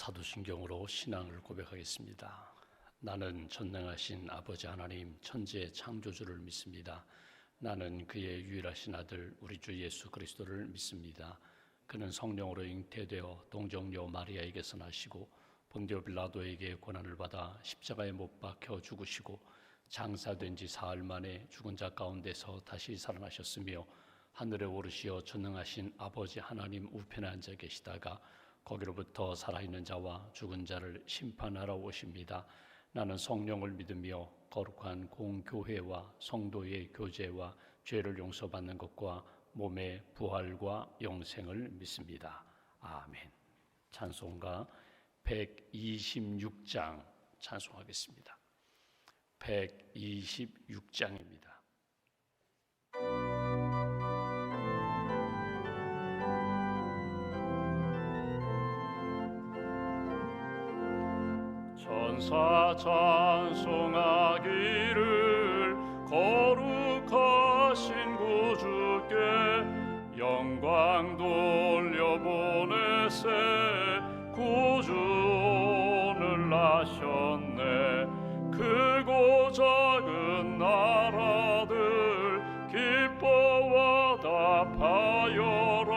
사도신경으로 신앙을 고백하겠습니다. 나는 전능하신 아버지 하나님 천지의 창조주를 믿습니다. 나는 그의 유일하신 아들 우리 주 예수 그리스도를 믿습니다. 그는 성령으로 잉태되어 동정녀 마리아에게서 나시고 본디오 빌라도에게 고난을 받아 십자가에 못 박혀 죽으시고 장사된 지 사흘 만에 죽은 자 가운데서 다시 살아나셨으며 하늘에 오르시어 전능하신 아버지 하나님 우편에 앉아 계시다가 거기로부터 살아있는 자와 죽은 자를 심판하러 오십니다. 나는 성령을 믿으며 거룩한 공교회와 성도의 교제와 죄를 용서받는 것과 몸의 부활과 영생을 믿습니다. 아멘. 찬송가 126장 찬송하겠습니다. 126장입니다. 천사 찬송하기를 거룩하신 구주께 영광 돌려보내세 구주 오늘 나셨네. 크고 작은 나라들 기뻐와 답하여라.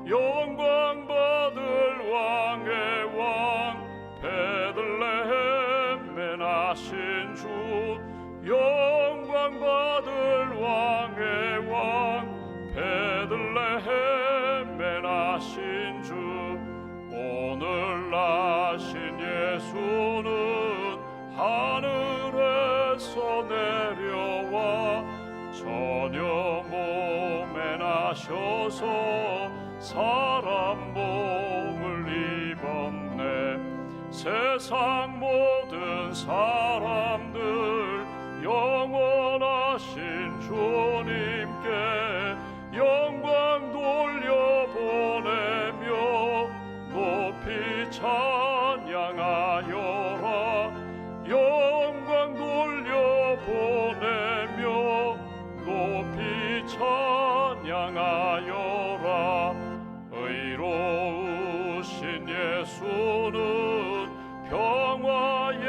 영광 받을 왕의 왕 베들레헴에 나신 주 영광 받을 왕의 왕 베들레헴에 나신 주 오늘 나신 예수는 하늘에서 내려와 전혀 몸에 나셔서 사람 몸을 입었네. 세상 모든 사람들 영원하신 주님께 영광 돌려보내며 높이 찬양하여라. 영광 돌려보내며 높이 찬양하여라. 의로우신 예수는 평화의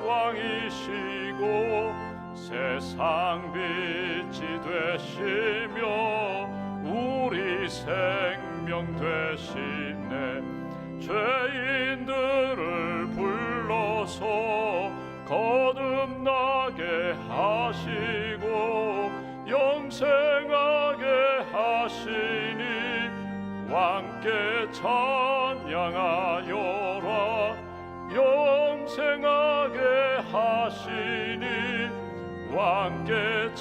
왕이시고 세상 빛이 되시며 우리 생명 되시네. 죄인들을 불러서 거듭나게 하시고 영생하게 하시니 왕께 찬양하여라. 영생하게 하시니 왕께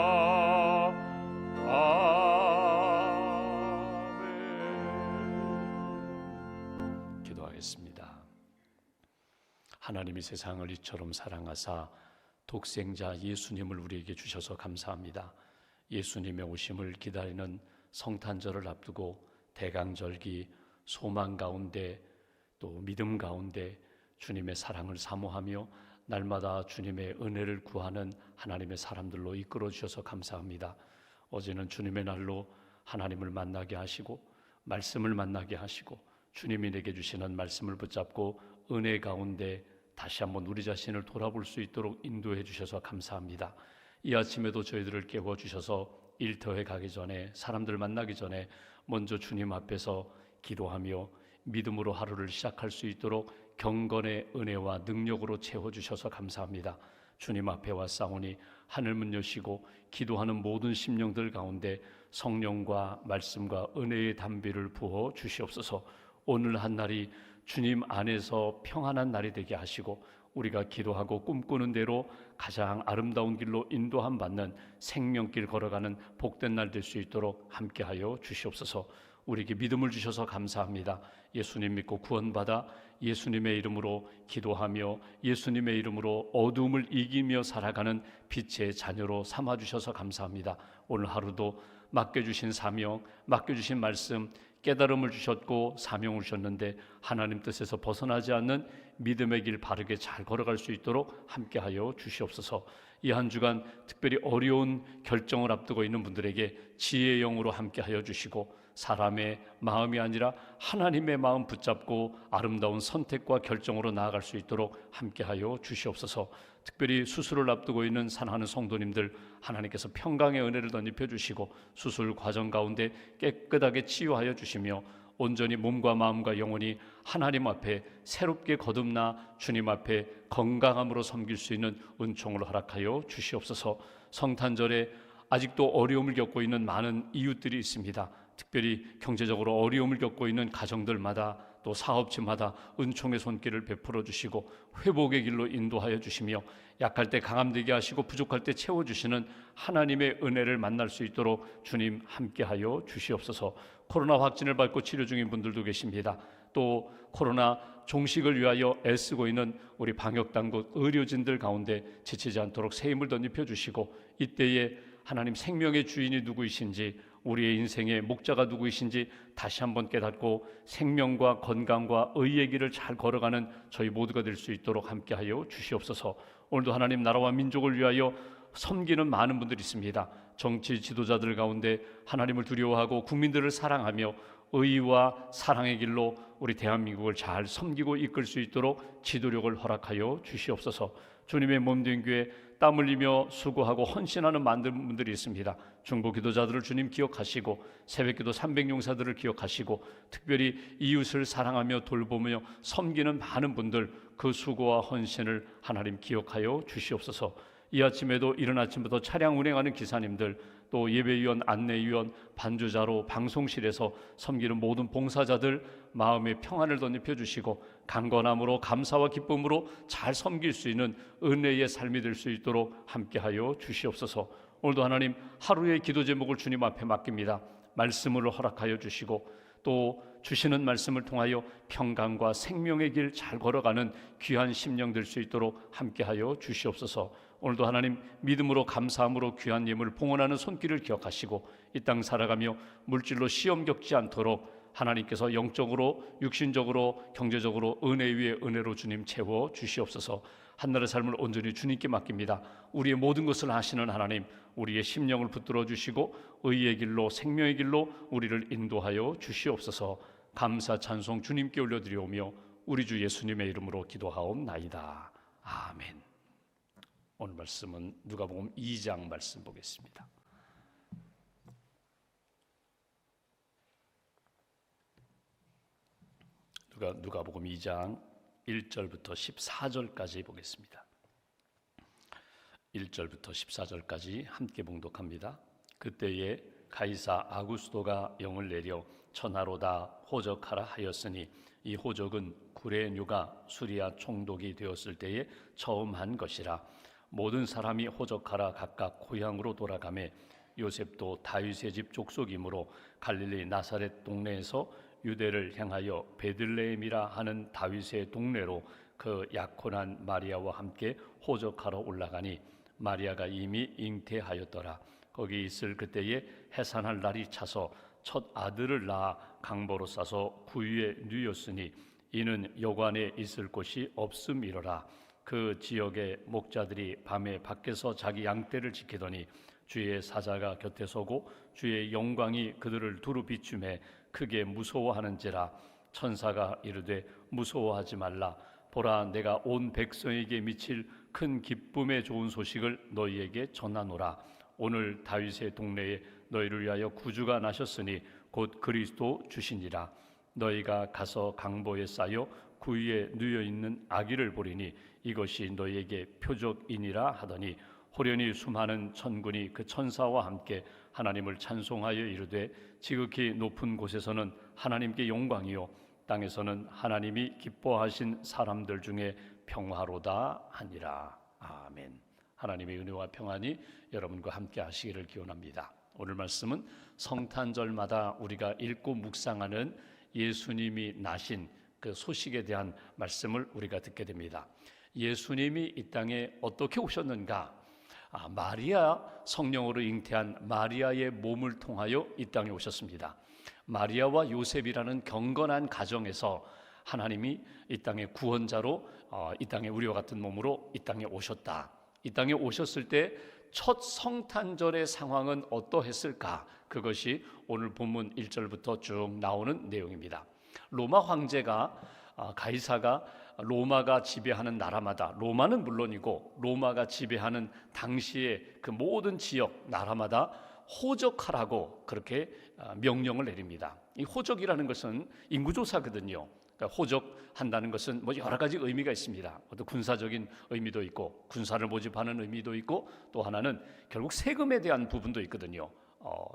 찬양하여라. 아멘. 기도하겠습니다. 하나님이 세상을 이처럼 사랑하사 독생자 예수님을 우리에게 주셔서 감사합니다. 예수님의 오심을 기다리는 성탄절을 앞두고 대강절기 소망 가운데 또 믿음 가운데 주님의 사랑을 사모하며 날마다 주님의 은혜를 구하는 하나님의 사람들로 이끌어 주셔서 감사합니다. 어제는 주님의 날로 하나님을 만나게 하시고 말씀을 만나게 하시고 주님이 내게 주시는 말씀을 붙잡고 은혜 가운데 다시 한번 우리 자신을 돌아볼 수 있도록 인도해 주셔서 감사합니다. 이 아침에도 저희들을 깨워주셔서 일터에 가기 전에 사람들 만나기 전에 먼저 주님 앞에서 기도하며 믿음으로 하루를 시작할 수 있도록 경건의 은혜와 능력으로 채워주셔서 감사합니다. 주님 앞에 왔사오니 하늘문 여시고 기도하는 모든 심령들 가운데 성령과 말씀과 은혜의 담비를 부어 주시옵소서. 오늘 한 날이 주님 안에서 평안한 날이 되게 하시고 우리가 기도하고 꿈꾸는 대로 가장 아름다운 길로 인도함 받는 생명길 걸어가는 복된 날 될 수 있도록 함께하여 주시옵소서. 우리에게 믿음을 주셔서 감사합니다. 예수님 믿고 구원받아 예수님의 이름으로 기도하며 예수님의 이름으로 어둠을 이기며 살아가는 빛의 자녀로 삼아주셔서 감사합니다. 오늘 하루도 맡겨주신 사명, 맡겨주신 말씀, 깨달음을 주셨고 사명을 주셨는데 하나님 뜻에서 벗어나지 않는 믿음의 길 바르게 잘 걸어갈 수 있도록 함께하여 주시옵소서. 이 한 주간 특별히 어려운 결정을 앞두고 있는 분들에게 지혜의 영으로 함께하여 주시고 사람의 마음이 아니라 하나님의 마음 붙잡고 아름다운 선택과 결정으로 나아갈 수 있도록 함께하여 주시옵소서. 특별히 수술을 앞두고 있는 사랑하는 성도님들, 하나님께서 평강의 은혜를 덧입혀 주시고 수술 과정 가운데 깨끗하게 치유하여 주시며 온전히 몸과 마음과 영혼이 하나님 앞에 새롭게 거듭나 주님 앞에 건강함으로 섬길 수 있는 은총을 허락하여 주시옵소서. 성탄절에 아직도 어려움을 겪고 있는 많은 이웃들이 있습니다. 특별히 경제적으로 어려움을 겪고 있는 가정들마다 또 사업체마다 은총의 손길을 베풀어 주시고 회복의 길로 인도하여 주시며 약할 때 강함되게 하시고 부족할 때 채워주시는 하나님의 은혜를 만날 수 있도록 주님 함께하여 주시옵소서. 코로나 확진을 받고 치료 중인 분들도 계십니다. 또 코로나 종식을 위하여 애쓰고 있는 우리 방역당국 의료진들 가운데 지치지 않도록 새 힘을 덧입혀 주시고 이때에 하나님 생명의 주인이 누구이신지 우리의 인생의 목자가 누구이신지 다시 한번 깨닫고 생명과 건강과 의의 길을 잘 걸어가는 저희 모두가 될 수 있도록 함께하여 주시옵소서. 오늘도 하나님 나라와 민족을 위하여 섬기는 많은 분들이 있습니다. 정치 지도자들 가운데 하나님을 두려워하고 국민들을 사랑하며 의와 사랑의 길로 우리 대한민국을 잘 섬기고 이끌 수 있도록 지도력을 허락하여 주시옵소서. 주님의 몸된 교회 땀 흘리며 수고하고 헌신하는 많은 분들이 있습니다. 중보 기도자들을 주님 기억하시고 새벽기도 300용사들을 기억하시고 특별히 이웃을 사랑하며 돌보며 섬기는 많은 분들 그 수고와 헌신을 하나님 기억하여 주시옵소서. 이 아침에도 이른 아침부터 차량 운행하는 기사님들 또 예배위원, 안내위원, 반주자로 방송실에서 섬기는 모든 봉사자들 마음의 평안을 덧입혀 주시고 강건함으로 감사와 기쁨으로 잘 섬길 수 있는 은혜의 삶이 될 수 있도록 함께하여 주시옵소서. 오늘도 하나님 하루의 기도 제목을 주님 앞에 맡깁니다. 말씀을 허락하여 주시고 또 주시는 말씀을 통하여 평강과 생명의 길 잘 걸어가는 귀한 심령 될 수 있도록 함께하여 주시옵소서. 오늘도 하나님 믿음으로 감사함으로 귀한 예물을 봉헌하는 손길을 기억하시고 이 땅 살아가며 물질로 시험 겪지 않도록 하나님께서 영적으로 육신적으로 경제적으로 은혜 위에 은혜로 주님 채워 주시옵소서. 한나라의 삶을 온전히 주님께 맡깁니다. 우리의 모든 것을 아시는 하나님, 우리의 심령을 붙들어 주시고 의의 길로 생명의 길로 우리를 인도하여 주시옵소서. 감사 찬송 주님께 올려드리오며 우리 주 예수님의 이름으로 기도하옵나이다. 아멘. 오늘 말씀은 누가복음 2장 말씀 보겠습니다. 누가복음 2장 1절부터 14절까지 보겠습니다. 1절부터 14절까지 함께 봉독합니다. 그때에 가이사 아구스도가 영을 내려 천하로 다 호적하라 하였으니 이 호적은 구레뉴가 수리아 총독이 되었을 때에 처음 한 것이라. 모든 사람이 호적하라 각각 고향으로 돌아가매 요셉도 다윗의 집 족속이므로 갈릴리 나사렛 동네에서 유대를 향하여 베들레헴이라 하는 다윗의 동네로 그 약혼한 마리아와 함께 호적하러 올라가니 마리아가 이미 잉태하였더라. 거기 있을 그때에 해산할 날이 차서 첫 아들을 낳아 강보로 싸서 구유에 누였으니 이는 여관에 있을 곳이 없음이로라. 그 지역의 목자들이 밤에 밖에서 자기 양떼를 지키더니 주의 사자가 곁에 서고 주의 영광이 그들을 두루 비추매 크게 무서워하는지라. 천사가 이르되 무서워하지 말라. 보라, 내가 온 백성에게 미칠 큰 기쁨의 좋은 소식을 너희에게 전하노라. 오늘 다윗의 동네에 너희를 위하여 구주가 나셨으니 곧 그리스도 주시니라. 너희가 가서 강보에 쌓여 구유에 누여 있는 아기를 보리니 이것이 너희에게 표적이니라 하더니 호련히 수많은 천군이 그 천사와 함께 하나님을 찬송하여 이르되 지극히 높은 곳에서는 하나님께 영광이요 땅에서는 하나님이 기뻐하신 사람들 중에 평화로다 하니라. 아멘. 하나님의 은혜와 평안이 여러분과 함께 하시기를 기원합니다. 오늘 말씀은 성탄절마다 우리가 읽고 묵상하는 예수님이 나신 그 소식에 대한 말씀을 우리가 듣게 됩니다. 예수님이 이 땅에 어떻게 오셨는가? 마리아 성령으로 잉태한 마리아의 몸을 통하여 이 땅에 오셨습니다. 마리아와 요셉이라는 경건한 가정에서 하나님이 이 땅의 구원자로 이 땅에 우리와 같은 몸으로 이 땅에 오셨다. 이 땅에 오셨을 때 첫 성탄절의 상황은 어떠했을까? 그것이 오늘 본문 1절부터 쭉 나오는 내용입니다. 로마 황제가 가이사가 로마가 지배하는 나라마다, 로마는 물론이고 로마가 지배하는 당시의 그 모든 지역 나라마다 호적하라고 그렇게 명령을 내립니다. 이 호적이라는 것은 인구조사거든요. 그러니까 호적한다는 것은 뭐 여러 가지 의미가 있습니다. 어떤 군사적인 의미도 있고 군사를 모집하는 의미도 있고, 또 하나는 결국 세금에 대한 부분도 있거든요.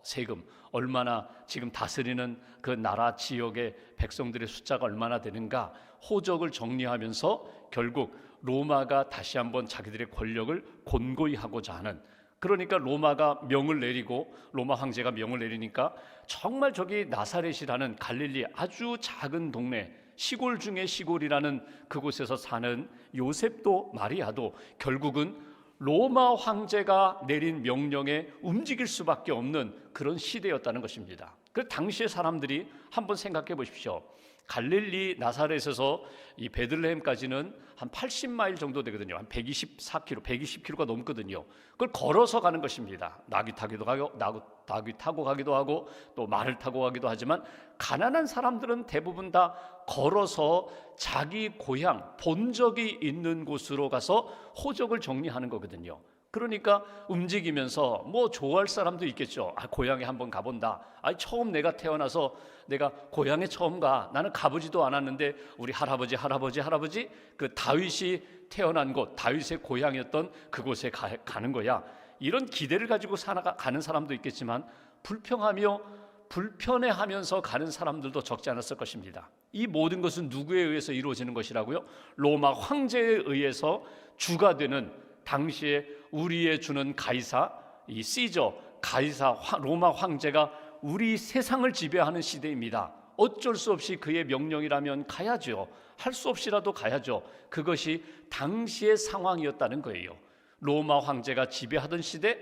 세금 얼마나, 지금 다스리는 그 나라 지역의 백성들의 숫자가 얼마나 되는가, 호적을 정리하면서 결국 로마가 다시 한번 자기들의 권력을 곤고히 하고자 하는, 그러니까 로마가 명을 내리고, 로마 황제가 명을 내리니까 정말 저기 나사렛이라는 갈릴리 아주 작은 동네, 시골 중에 시골이라는 그곳에서 사는 요셉도 마리아도 결국은 로마 황제가 내린 명령에 움직일 수밖에 없는 그런 시대였다는 것입니다. 그 당시의 사람들이 한번 생각해 보십시오. 갈릴리 나사렛에서 이 베들레헴까지는 한 80마일 정도 되거든요. 한 124km, 120km가 넘거든요. 그걸 걸어서 가는 것입니다. 나귀 타고 가기도 하고 또 말을 타고 가기도 하지만, 가난한 사람들은 대부분 다 걸어서 자기 고향, 본적이 있는 곳으로 가서 호적을 정리하는 거거든요. 그러니까 움직이면서 뭐 좋아할 사람도 있겠죠. 고향에 한번 가본다. 처음 내가 태어나서 내가 고향에 처음 가. 나는 가보지도 않았는데 우리 할아버지 그 다윗이 태어난 곳, 다윗의 고향이었던 그곳에 가는 거야. 이런 기대를 가지고 가는 사람도 있겠지만, 불편해하면서 가는 사람들도 적지 않았을 것입니다. 이 모든 것은 누구에 의해서 이루어지는 것이라고요? 로마 황제에 의해서 주가 되는, 당시에 우리의 주는 가이사, 이 시저 가이사 로마 황제가 우리 세상을 지배하는 시대입니다. 어쩔 수 없이 그의 명령이라면 가야죠. 할 수 없이라도 가야죠. 그것이 당시의 상황이었다는 거예요. 로마 황제가 지배하던 시대,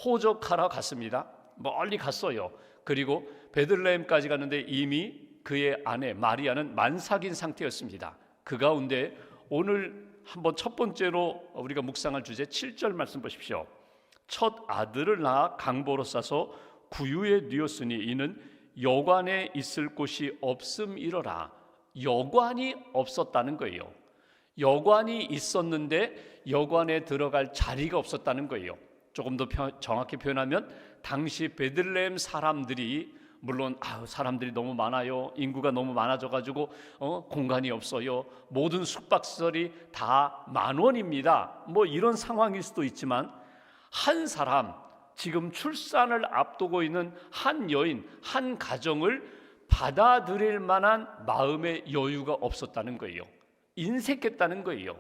호적하러 갔습니다. 멀리 갔어요. 그리고 베들레헴까지 갔는데 이미 그의 아내 마리아는 만삭인 상태였습니다. 그 가운데 오늘 한번 첫 번째로 우리가 묵상할 주제 7절 말씀 보십시오. 첫 아들을 낳아 강보로 싸서 구유에 뉘었으니 이는 여관에 있을 곳이 없음이러라. 여관이 없었다는 거예요. 여관이 있었는데 여관에 들어갈 자리가 없었다는 거예요. 조금 더 정확히 표현하면, 당시 베들레헴 사람들이, 물론 사람들이 너무 많아요. 인구가 너무 많아져가지고 공간이 없어요. 모든 숙박시설이 다 10,000원입니다. 뭐 이런 상황일 수도 있지만, 한 사람, 지금 출산을 앞두고 있는 한 여인, 한 가정을 받아들일 만한 마음의 여유가 없었다는 거예요. 인색했다는 거예요.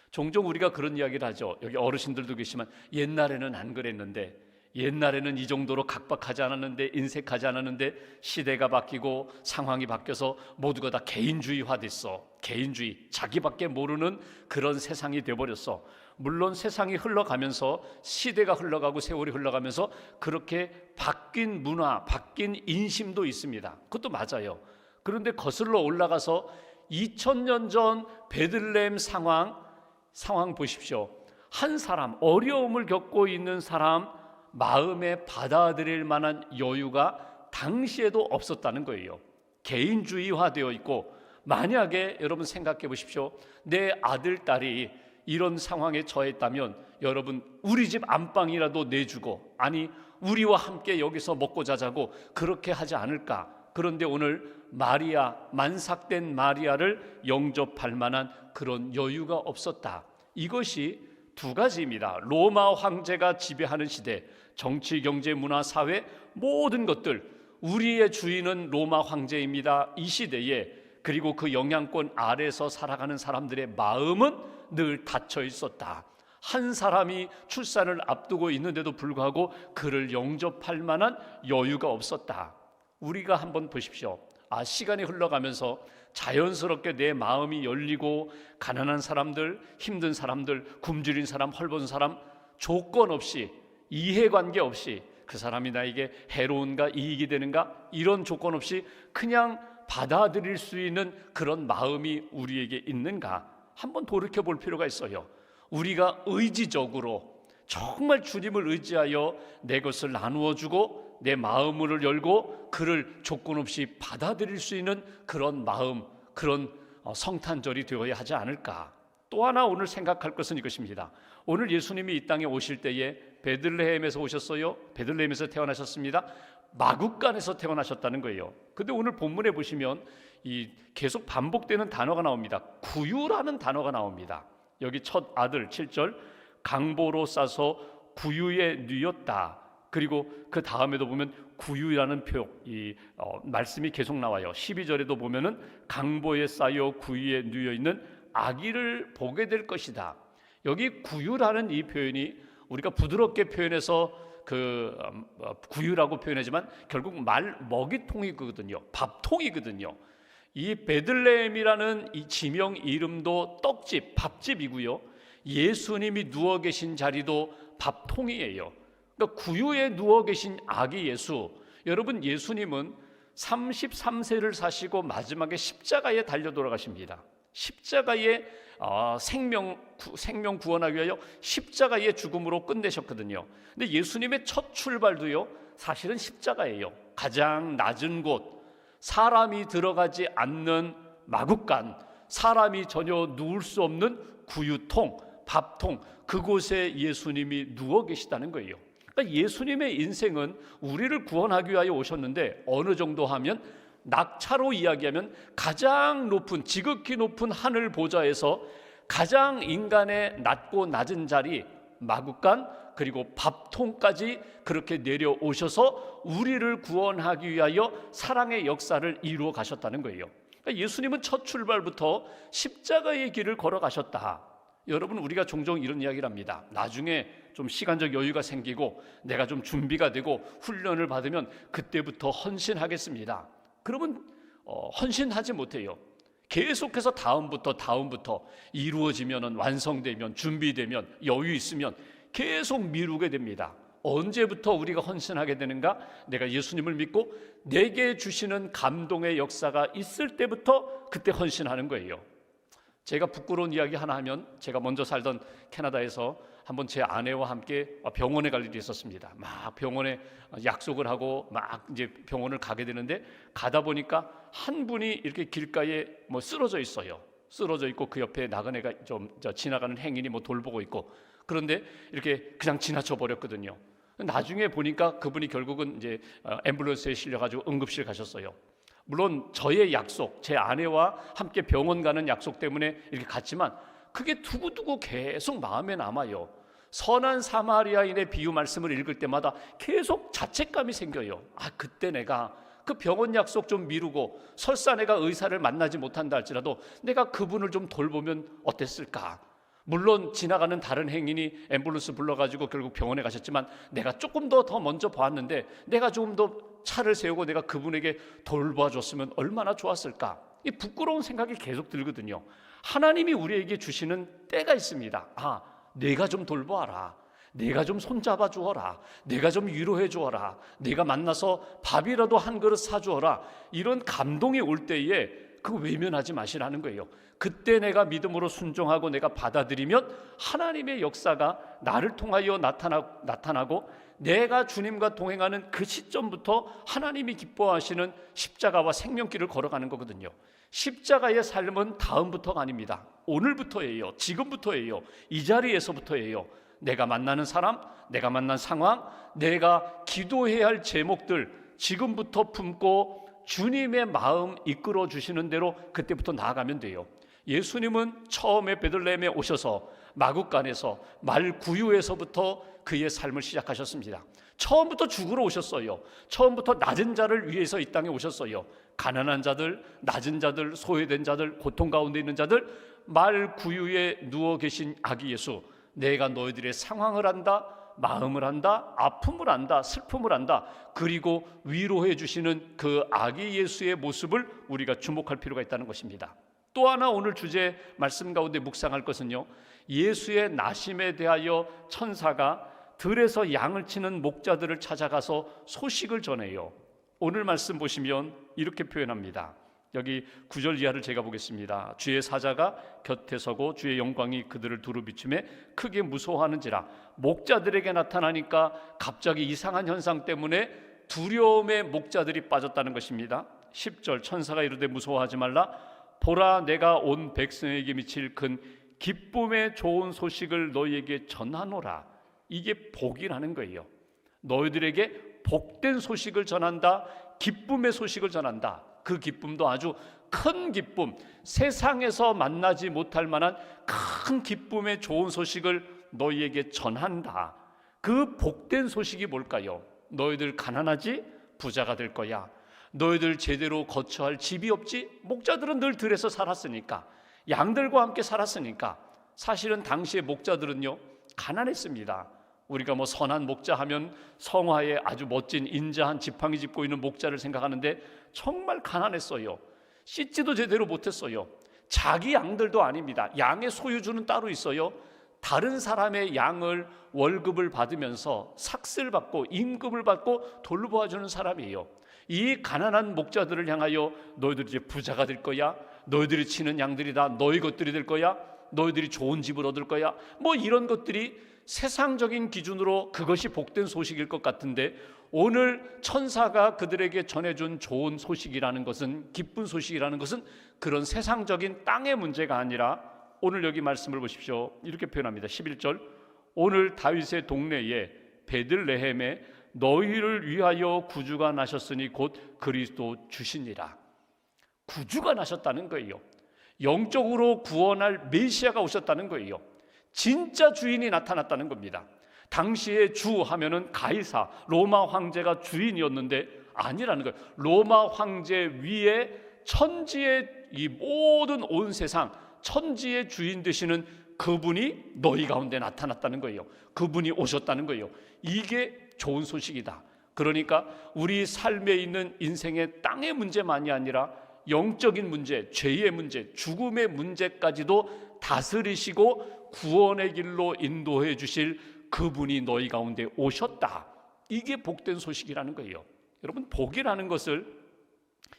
종종 우리가 그런 이야기를 하죠. 여기 어르신들도 계시지만, 옛날에는 안 그랬는데, 옛날에는 이 정도로 각박하지 않았는데, 인색하지 않았는데, 시대가 바뀌고 상황이 바뀌어서 모두가 다 개인주의화 됐어. 개인주의, 자기밖에 모르는 그런 세상이 돼버렸어. 물론 세상이 흘러가면서, 시대가 흘러가고 세월이 흘러가면서 그렇게 바뀐 문화, 바뀐 인심도 있습니다. 그것도 맞아요. 그런데 거슬러 올라가서 2000년 전 베들레헴 상황 보십시오. 한 사람, 어려움을 겪고 있는 사람 마음에 받아들일 만한 여유가 당시에도 없었다는 거예요. 개인주의화되어 있고, 만약에 여러분 생각해 보십시오. 내 아들, 딸이 이런 상황에 처했다면, 여러분 우리 집 안방이라도 내주고, 아니 우리와 함께 여기서 먹고 자자고 그렇게 하지 않을까? 그런데 오늘 마리아, 만삭된 마리아를 영접할 만한 그런 여유가 없었다. 이것이 두 가지입니다. 로마 황제가 지배하는 시대, 정치, 경제, 문화, 사회 모든 것들, 우리의 주인은 로마 황제입니다. 이 시대에, 그리고 그 영향권 아래서 살아가는 사람들의 마음은 늘 닫혀 있었다. 한 사람이 출산을 앞두고 있는데도 불구하고 그를 영접할 만한 여유가 없었다. 우리가 한번 보십시오. 시간이 흘러가면서 자연스럽게 내 마음이 열리고, 가난한 사람들, 힘든 사람들, 굶주린 사람, 헐벗은 사람, 조건 없이, 이해관계 없이 그 사람이 나에게 해로운가 이익이 되는가 이런 조건 없이 그냥 받아들일 수 있는 그런 마음이 우리에게 있는가 한번 돌이켜 볼 필요가 있어요. 우리가 의지적으로 정말 주님을 의지하여 내 것을 나누어 주고 내 마음을 열고 그를 조건 없이 받아들일 수 있는 그런 마음, 그런 성탄절이 되어야 하지 않을까. 또 하나 오늘 생각할 것은 이것입니다. 오늘 예수님이 이 땅에 오실 때에 베들레헴에서 오셨어요. 베들레헴에서 태어나셨습니다. 마굿간에서 태어나셨다는 거예요. 근데 오늘 본문에 보시면 이 계속 반복되는 단어가 나옵니다. 구유라는 단어가 나옵니다. 여기 첫 아들 7절 강보로 싸서 구유에 뉘었다. 그리고 그 다음에도 보면 구유라는 말씀이 계속 나와요. 12절에도 보면은 강보에 쌓여 구유에 뉘어 있는 아기를 보게 될 것이다. 여기 구유라는 이 표현이 우리가 부드럽게 표현해서 구유라고 표현하지만 결국 말 먹이통이거든요. 밥통이거든요. 이 베들레헴이라는 이 지명 이름도 떡집, 밥집이고요. 예수님이 누워 계신 자리도 밥통이에요. 그러니까 구유에 누워 계신 아기 예수. 여러분, 예수님은 33세를 사시고 마지막에 십자가에 달려 돌아가십니다. 십자가에 생명 구원하기 위하여 십자가의 죽음으로 끝내셨거든요. 근데 예수님의 첫 출발도요, 사실은 십자가예요. 가장 낮은 곳, 사람이 들어가지 않는 마굿간, 사람이 전혀 누울 수 없는 구유통, 밥통, 그곳에 예수님이 누워 계시다는 거예요. 그러니까 예수님의 인생은 우리를 구원하기 위하여 오셨는데 어느 정도 하면 낙차로 이야기하면 가장 높은, 지극히 높은 하늘 보좌에서 가장 인간의 낮고 낮은 자리 마굿간, 그리고 밥통까지 그렇게 내려오셔서 우리를 구원하기 위하여 사랑의 역사를 이루어 가셨다는 거예요. 그러니까 예수님은 첫 출발부터 십자가의 길을 걸어가셨다. 여러분, 우리가 종종 이런 이야기를 합니다. 나중에 좀 시간적 여유가 생기고 내가 좀 준비가 되고 훈련을 받으면 그때부터 헌신하겠습니다. 그러면 헌신하지 못해요. 계속해서 다음부터 이루어지면, 완성되면, 준비되면, 여유 있으면 계속 미루게 됩니다. 언제부터 우리가 헌신하게 되는가? 내가 예수님을 믿고 내게 주시는 감동의 역사가 있을 때부터 그때 헌신하는 거예요. 제가 부끄러운 이야기 하나 하면, 제가 먼저 살던 캐나다에서 한번 제 아내와 함께 병원에 갈 일이 있었습니다. 막 병원에 약속을 하고 막 이제 병원을 가게 되는데, 가다 보니까 한 분이 이렇게 길가에 쓰러져 있어요. 쓰러져 있고 그 옆에 나그네가 좀 지나가는 행인이 돌보고 있고, 그런데 이렇게 그냥 지나쳐 버렸거든요. 나중에 보니까 그분이 결국은 이제 앰뷸런스에 실려가지고 응급실 가셨어요. 물론 저의 약속, 제 아내와 함께 병원 가는 약속 때문에 이렇게 갔지만 그게 두고두고 계속 마음에 남아요. 선한 사마리아인의 비유 말씀을 읽을 때마다 계속 자책감이 생겨요. 그때 내가 그 병원 약속 좀 미루고 설사 내가 의사를 만나지 못한다 할지라도 내가 그분을 좀 돌보면 어땠을까? 물론 지나가는 다른 행인이 앰뷸런스 불러가지고 결국 병원에 가셨지만 내가 조금 더 먼저 보았는데 내가 조금 더 차를 세우고 내가 그분에게 돌봐줬으면 얼마나 좋았을까? 이 부끄러운 생각이 계속 들거든요. 하나님이 우리에게 주시는 때가 있습니다. 내가 좀 돌보아라, 내가 좀 손잡아 주어라, 내가 좀 위로해 주어라, 내가 만나서 밥이라도 한 그릇 사주어라. 이런 감동이 올 때에 그거 외면하지 마시라는 거예요. 그때 내가 믿음으로 순종하고 내가 받아들이면 하나님의 역사가 나를 통하여 나타나고 내가 주님과 동행하는 그 시점부터 하나님이 기뻐하시는 십자가와 생명길을 걸어가는 거거든요. 십자가의 삶은 다음부터가 아닙니다. 오늘부터예요. 지금부터예요. 이 자리에서부터예요. 내가 만나는 사람, 내가 만난 상황, 내가 기도해야 할 제목들 지금부터 품고 주님의 마음 이끌어 주시는 대로 그때부터 나아가면 돼요. 예수님은 처음에 베들레헴에 오셔서 마굿간에서 말구유에서부터 그의 삶을 시작하셨습니다. 처음부터 죽으러 오셨어요. 처음부터 낮은 자를 위해서 이 땅에 오셨어요. 가난한 자들, 낮은 자들, 소외된 자들, 고통 가운데 있는 자들, 말구유에 누워 계신 아기 예수, 내가 너희들의 상황을 안다, 마음을 안다, 아픔을 안다, 슬픔을 안다, 그리고 위로해 주시는 그 아기 예수의 모습을 우리가 주목할 필요가 있다는 것입니다. 또 하나 오늘 주제 말씀 가운데 묵상할 것은요, 예수의 나심에 대하여 천사가 들에서 양을 치는 목자들을 찾아가서 소식을 전해요. 오늘 말씀 보시면 이렇게 표현합니다. 여기 9절 이하를 제가 보겠습니다. 주의 사자가 곁에 서고 주의 영광이 그들을 두루 비추매 크게 무서워하는지라. 목자들에게 나타나니까 갑자기 이상한 현상 때문에 두려움에 목자들이 빠졌다는 것입니다. 10절 천사가 이르되 무서워하지 말라. 보라 내가 온 백성에게 미칠 큰 기쁨의 좋은 소식을 너희에게 전하노라. 이게 복이라는 거예요. 너희들에게 복된 소식을 전한다. 기쁨의 소식을 전한다. 그 기쁨도 아주 큰 기쁨, 세상에서 만나지 못할 만한 큰 기쁨의 좋은 소식을 너희에게 전한다. 그 복된 소식이 뭘까요? 너희들 가난하지? 부자가 될 거야. 너희들 제대로 거처할 집이 없지? 목자들은 늘 들에서 살았으니까, 양들과 함께 살았으니까. 사실은 당시의 목자들은요 가난했습니다. 우리가 뭐 선한 목자 하면 성화에 아주 멋진 인자한 지팡이 짚고 있는 목자를 생각하는데 정말 가난했어요. 씻지도 제대로 못했어요. 자기 양들도 아닙니다. 양의 소유주는 따로 있어요. 다른 사람의 양을 월급을 받으면서 삭스를 받고 임금을 받고 돌보아주는 사람이에요. 이 가난한 목자들을 향하여 너희들이 이제 부자가 될 거야. 너희들이 치는 양들이 다 너희 것들이 될 거야. 너희들이 좋은 집을 얻을 거야. 뭐 이런 것들이 세상적인 기준으로 그것이 복된 소식일 것 같은데, 오늘 천사가 그들에게 전해준 좋은 소식이라는 것은, 기쁜 소식이라는 것은 그런 세상적인 땅의 문제가 아니라, 오늘 여기 말씀을 보십시오. 이렇게 표현합니다. 11절 오늘 다윗의 동네에 베들레헴에 너희를 위하여 구주가 나셨으니 곧 그리스도 주시니라. 구주가 나셨다는 거예요. 영적으로 구원할 메시아가 오셨다는 거예요. 진짜 주인이 나타났다는 겁니다. 당시에 주 하면은 가이사, 로마 황제가 주인이었는데 아니라는 거예요. 로마 황제 위에 천지의 이 모든 온 세상 천지의 주인 되시는 그분이 너희 가운데 나타났다는 거예요. 그분이 오셨다는 거예요. 이게 좋은 소식이다. 그러니까 우리 삶에 있는 인생의 땅의 문제만이 아니라 영적인 문제, 죄의 문제, 죽음의 문제까지도 다스리시고 구원의 길로 인도해 주실 그분이 너희 가운데 오셨다. 이게 복된 소식이라는 거예요. 여러분, 복이라는 것을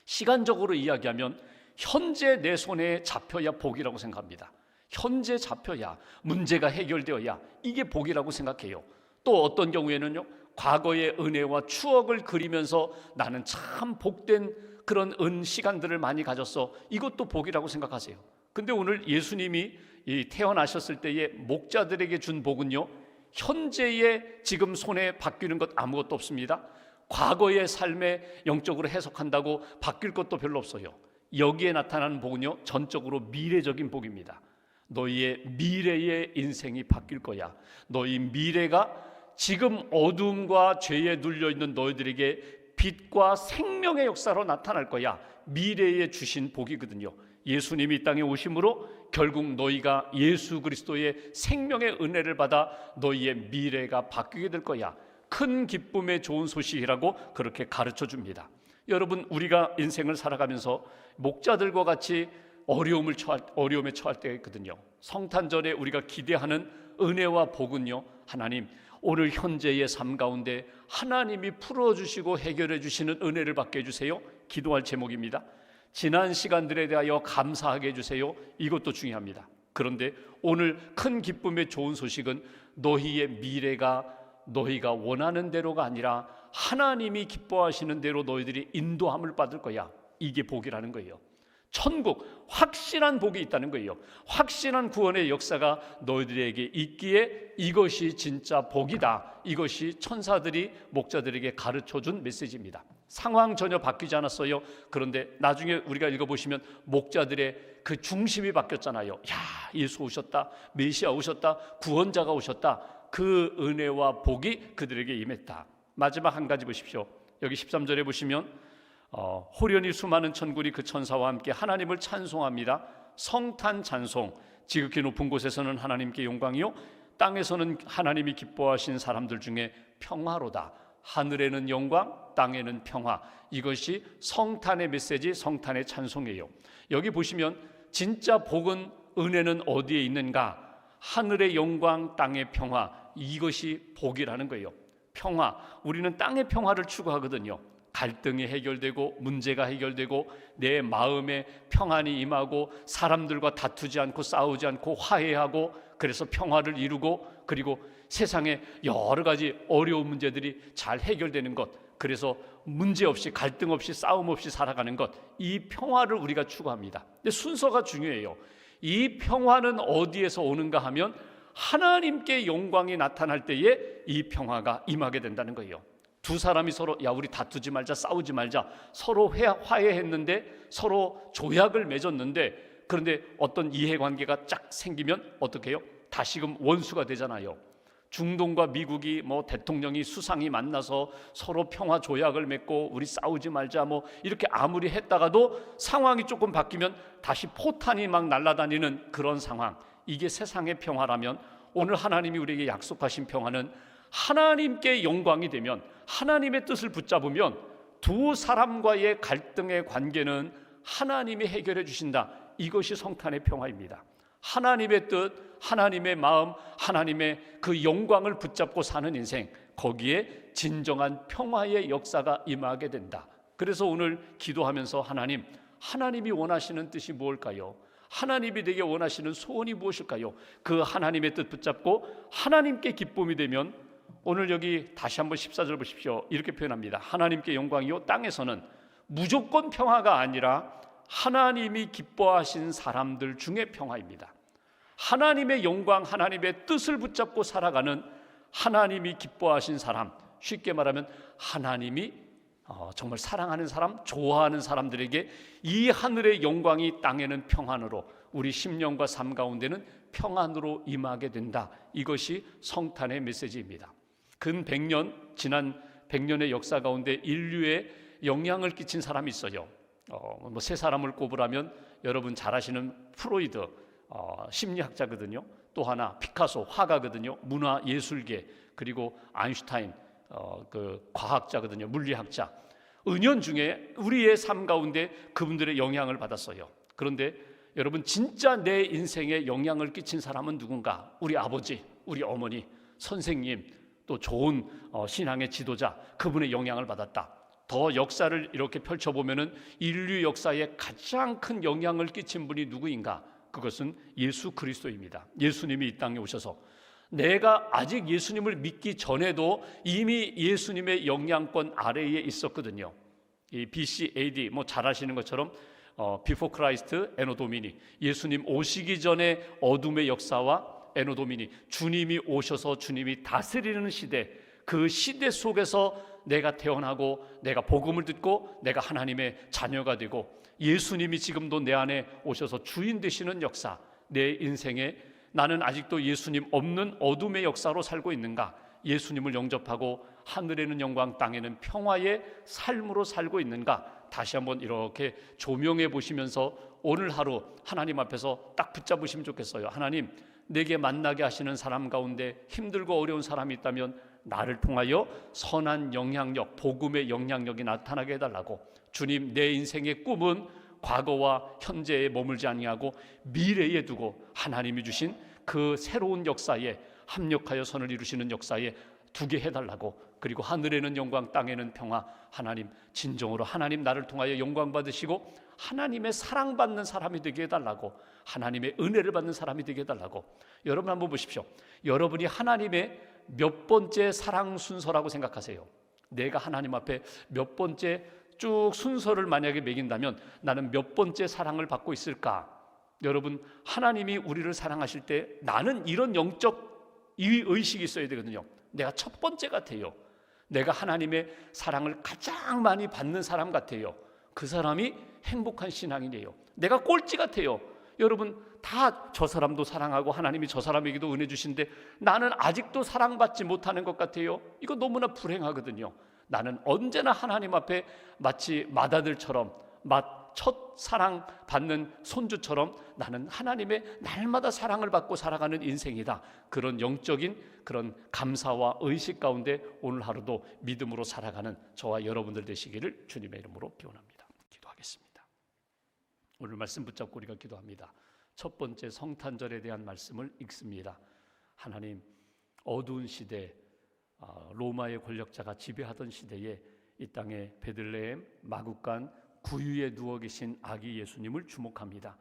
시간적으로 이야기하면 현재 내 손에 잡혀야 복이라고 생각합니다. 현재 잡혀야, 문제가 해결되어야 이게 복이라고 생각해요. 또 어떤 경우에는요, 과거의 은혜와 추억을 그리면서 나는 참 복된 그런 시간들을 많이 가졌어, 이것도 복이라고 생각하세요. 근데 오늘 예수님이 태어나셨을 때에 목자들에게 준 복은요, 현재의 지금 손에 바뀌는 것 아무것도 없습니다. 과거의 삶에 영적으로 해석한다고 바뀔 것도 별로 없어요. 여기에 나타나는 복은요, 전적으로 미래적인 복입니다. 너희의 미래의 인생이 바뀔 거야. 너희 미래가 지금 어둠과 죄에 눌려있는 너희들에게 빛과 생명의 역사로 나타날 거야. 미래에 주신 복이거든요. 예수님이 이 땅에 오심으로 결국 너희가 예수 그리스도의 생명의 은혜를 받아 너희의 미래가 바뀌게 될 거야. 큰 기쁨의 좋은 소식이라고 그렇게 가르쳐 줍니다. 여러분, 우리가 인생을 살아가면서 목자들과 같이 어려움에 처할 때가 있거든요. 성탄절에 우리가 기대하는 은혜와 복은요, 하나님, 오늘 현재의 삶 가운데 하나님이 풀어주시고 해결해 주시는 은혜를 받게 해주세요. 기도할 제목입니다. 지난 시간들에 대하여 감사하게 해주세요. 이것도 중요합니다. 그런데 오늘 큰 기쁨의 좋은 소식은 너희의 미래가 너희가 원하는 대로가 아니라 하나님이 기뻐하시는 대로 너희들이 인도함을 받을 거야. 이게 복이라는 거예요. 천국, 확실한 복이 있다는 거예요. 확실한 구원의 역사가 너희들에게 있기에 이것이 진짜 복이다. 이것이 천사들이 목자들에게 가르쳐준 메시지입니다. 상황 전혀 바뀌지 않았어요. 그런데 나중에 우리가 읽어보시면 목자들의 그 중심이 바뀌었잖아요. 야, 예수 오셨다, 메시아 오셨다, 구원자가 오셨다. 그 은혜와 복이 그들에게 임했다. 마지막 한 가지 보십시오. 여기 13절에 보시면 호련히 수많은 천군이 그 천사와 함께 하나님을 찬송합니다. 성탄 찬송. 지극히 높은 곳에서는 하나님께 영광이요, 땅에서는 하나님이 기뻐하신 사람들 중에 평화로다. 하늘에는 영광, 땅에는 평화. 이것이 성탄의 메시지, 성탄의 찬송이에요. 여기 보시면 진짜 복은, 은혜는 어디에 있는가? 하늘의 영광, 땅의 평화. 이것이 복이라는 거예요. 평화. 우리는 땅의 평화를 추구하거든요. 갈등이 해결되고 문제가 해결되고 내 마음에 평안이 임하고 사람들과 다투지 않고 싸우지 않고 화해하고 그래서 평화를 이루고 그리고 세상에 여러 가지 어려운 문제들이 잘 해결되는 것, 그래서 문제 없이 갈등 없이 싸움 없이 살아가는 것, 이 평화를 우리가 추구합니다. 근데 순서가 중요해요. 이 평화는 어디에서 오는가 하면 하나님께 영광이 나타날 때에 이 평화가 임하게 된다는 거예요. 두 사람이 서로 야 우리 다투지 말자 싸우지 말자 서로 화해했는데 서로 조약을 맺었는데 그런데 어떤 이해관계가 쫙 생기면 어떻게 해요? 다시금 원수가 되잖아요. 중동과 미국이 대통령이 수상이 만나서 서로 평화 조약을 맺고 우리 싸우지 말자 이렇게 아무리 했다가도 상황이 조금 바뀌면 다시 포탄이 막 날아다니는 그런 상황, 이게 세상의 평화라면 오늘 하나님이 우리에게 약속하신 평화는 하나님께 영광이 되면 하나님의 뜻을 붙잡으면 두 사람과의 갈등의 관계는 하나님이 해결해 주신다. 이것이 성탄의 평화입니다. 하나님의 뜻, 하나님의 마음, 하나님의 그 영광을 붙잡고 사는 인생, 거기에 진정한 평화의 역사가 임하게 된다. 그래서 오늘 기도하면서 하나님이 원하시는 뜻이 무엇일까요? 하나님이 되게 원하시는 소원이 무엇일까요? 그 하나님의 뜻 붙잡고 하나님께 기쁨이 되면 오늘 여기 다시 한번 14절 보십시오. 이렇게 표현합니다. 하나님께 영광이요 땅에서는 무조건 평화가 아니라 하나님이 기뻐하신 사람들 중에 평화입니다. 하나님의 영광, 하나님의 뜻을 붙잡고 살아가는 하나님이 기뻐하신 사람, 쉽게 말하면 하나님이 정말 사랑하는 사람, 좋아하는 사람들에게 이 하늘의 영광이 땅에는 평안으로, 우리 심령과 삶 가운데는 평안으로 임하게 된다. 이것이 성탄의 메시지입니다. 근 100년, 지난 100년의 역사 가운데 인류에 영향을 끼친 사람이 있어요. 세 사람을 꼽으라면 여러분 잘 아시는 프로이드, 심리학자거든요. 또 하나 피카소, 화가거든요. 문화 예술계, 그리고 아인슈타인, 그 과학자거든요. 물리학자. 은연중에 우리의 삶 가운데 그분들의 영향을 받았어요. 그런데 여러분 진짜 내 인생에 영향을 끼친 사람은 누군가? 우리 아버지, 우리 어머니, 선생님, 또 좋은 신앙의 지도자, 그분의 영향을 받았다. 더 역사를 이렇게 펼쳐보면은 인류 역사에 가장 큰 영향을 끼친 분이 누구인가? 그것은 예수 그리스도입니다. 예수님이 이 땅에 오셔서 내가 아직 예수님을 믿기 전에도 이미 예수님의 영향권 아래에 있었거든요. 이 BC, AD 잘 아시는 것처럼 Before Christ, Anno Domini, 예수님 오시기 전에 어둠의 역사와 Anno Domini, 주님이 오셔서 주님이 다스리는 시대, 그 시대 속에서 내가 태어나고 내가 복음을 듣고 내가 하나님의 자녀가 되고 예수님이 지금도 내 안에 오셔서 주인 되시는 역사, 내 인생에 나는 아직도 예수님 없는 어둠의 역사로 살고 있는가? 예수님을 영접하고 하늘에는 영광 땅에는 평화의 삶으로 살고 있는가? 다시 한번 이렇게 조명해 보시면서 오늘 하루 하나님 앞에서 딱 붙잡으시면 좋겠어요. 하나님, 내게 만나게 하시는 사람 가운데 힘들고 어려운 사람이 있다면 나를 통하여 선한 영향력, 복음의 영향력이 나타나게 해달라고. 주님, 내 인생의 꿈은 과거와 현재에 머물지 아니하고 미래에 두고 하나님이 주신 그 새로운 역사에 합력하여 선을 이루시는 역사에 두게 해달라고. 그리고 하늘에는 영광 땅에는 평화, 하나님 진정으로 하나님 나를 통하여 영광 받으시고 하나님의 사랑받는 사람이 되게 해달라고, 하나님의 은혜를 받는 사람이 되게 해달라고. 여러분 한번 보십시오. 여러분이 하나님의 몇 번째 사랑 순서라고 생각하세요? 내가 하나님 앞에 몇 번째 쭉 순서를 만약에 매긴다면 나는 몇 번째 사랑을 받고 있을까? 여러분, 하나님이 우리를 사랑하실 때 나는 이런 영적 의식이 있어야 되거든요. 내가 첫 번째 같아요. 내가 하나님의 사랑을 가장 많이 받는 사람 같아요. 그 사람이 행복한 신앙이에요. 내가 꼴찌 같아요. 여러분, 다 저 사람도 사랑하고 하나님이 저 사람에게도 은혜 주신데 나는 아직도 사랑받지 못하는 것 같아요. 이거 너무나 불행하거든요. 나는 언제나 하나님 앞에 마치 맏아들처럼, 첫 사랑 받는 손주처럼 나는 하나님의 날마다 사랑을 받고 살아가는 인생이다. 그런 영적인 그런 감사와 의식 가운데 오늘 하루도 믿음으로 살아가는 저와 여러분들 되시기를 주님의 이름으로 기원합니다. 기도하겠습니다. 오늘 말씀 붙잡고 우리가 기도합니다. 첫 번째 성탄절에 대한 말씀을 읽습니다. 하나님, 어두운 시대, 로마의 권력자가 지배하던 시대에 이 땅의 베들레헴 마구간 구유에 누워 계신 아기 예수님을 주목합니다.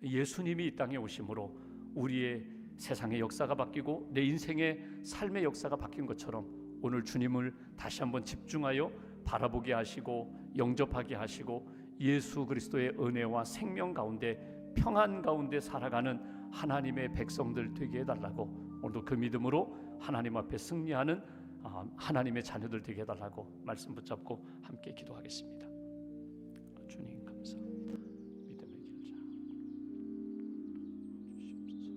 예수님이 이 땅에 오심으로 우리의 세상의 역사가 바뀌고 내 인생의 삶의 역사가 바뀐 것처럼 오늘 주님을 다시 한번 집중하여 바라보게 하시고 영접하게 하시고 예수 그리스도의 은혜와 생명 가운데 평안 가운데 살아가는 하나님의 백성들 되게 해달라고, 오늘도 그 믿음으로 하나님 앞에 승리하는 하나님의 자녀들 되게 해달라고 말씀 붙잡고 함께 기도하겠습니다. 주님 감사합니다. 믿음의 길자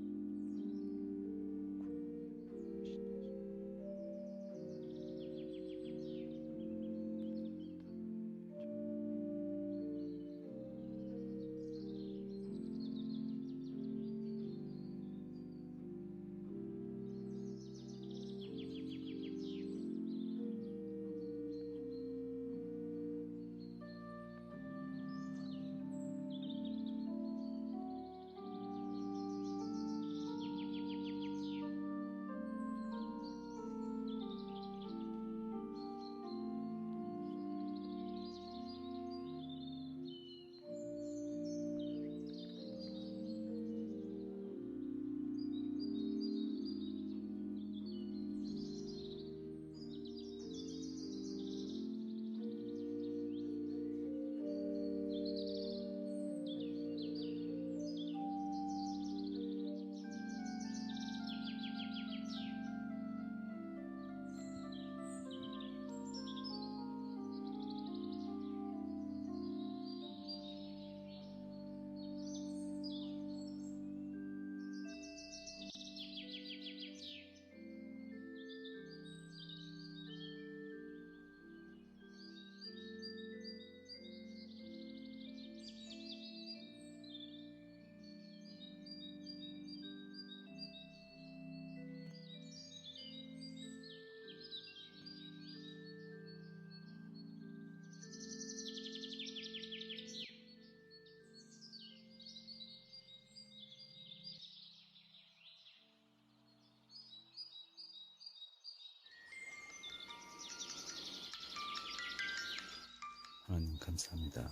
하나님 감사합니다.